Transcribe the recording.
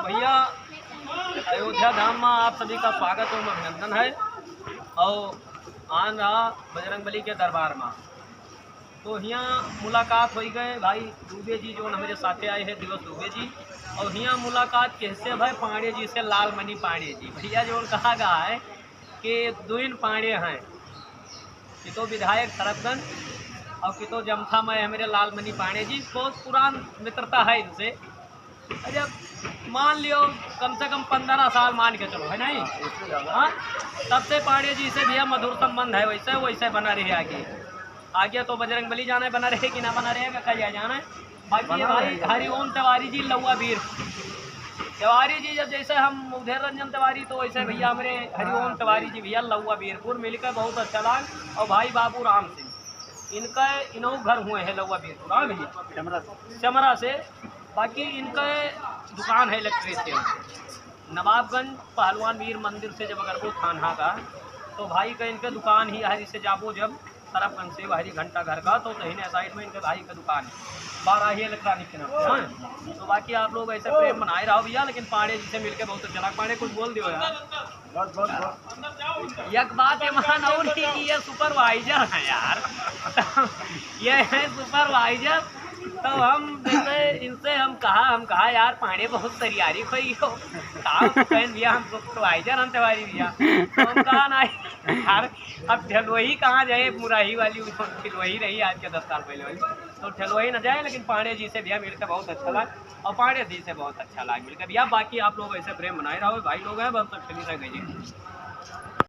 भैया अयोध्या धाम में आप सभी का स्वागत और अभिनंदन है। और आन रहा बजरंगबली के दरबार में तो यहाँ मुलाकात हो गए भाई दुबे जी जो हमारे साथे आए हैं दिवस दुबे जी। और यहाँ मुलाकात कैसे भाई पांडे जी से लालमणि पांडे जी भैया जो कहा गया है कि दुइन पांडे हैं कि तो विधायक सरबगंज और कि तो जमथा में है मेरे लालमणि पांडे जी। बहुत पुरान मित्रता है इनसे। जब मान लियो कम से कम 15 साल मान के चलो है नहीं। हाँ तब से पांडे जी से भैया मधुर संबंध है वैसे वैसे बना रहे आगे आगे तो बजरंगबली जाना है बना रहे कि ना बना रहेगा कल जाना है। बाकी भाई हरिओम तिवारी जी लौआ वीर तिवारी जी जब जैसे हम उधेर रंजन तिवारी तो वैसे भैया हमारे हरिओम तिवारी जी भैया लौआ वीरपुर मिलकर बहुत अच्छा लाग। और भाई बाबू राम सिंह इनका इनों घर हुए हैं लौआ वीरपुर। हाँ भैया चमरा से। बाकी इनका दुकान है इलेक्ट्रिशियन नवाबगंज पहलवान वीर मंदिर से जब अगर वो थाना का तो भाई का इनके दुकान ही है। जिससे जाबो जब सरफगंज से भाई घंटा घर का तो कहीं साइड में इनके भाई का दुकान है 12 ही इलेक्ट्रॉनिक के नाम। हाँ तो बाकी आप लोग ऐसे प्रेम बनाए रहो भैया। लेकिन पांडे जी से मिलकर बहुत अच्छा लगा। पांडे कुछ बोल दियो यार। एक बात ये मान और कि ये सुपरवाइजर है यार ये है सुपरवाइजर। तो हम जैसे इनसे हम कहा यार पांडे बहुत तैयारी खोई हो काम भैया हम सुपरवाइजर हम तिवारी भैया। तो हम कहा ना यार अब ठेलवही कहाँ जाए मुराही वाली ठेलवही रही आज के 10 साल पहले वाली तो ठेलवही न जाए। लेकिन पांडे जी से भैया मिलकर बहुत अच्छा लगा और पांडे जी से बहुत अच्छा लगा मिलकर भैया। बाकी आप लोग ऐसे प्रेम बनाए रहो भाई लोग हैं बहुत खेली रह गई।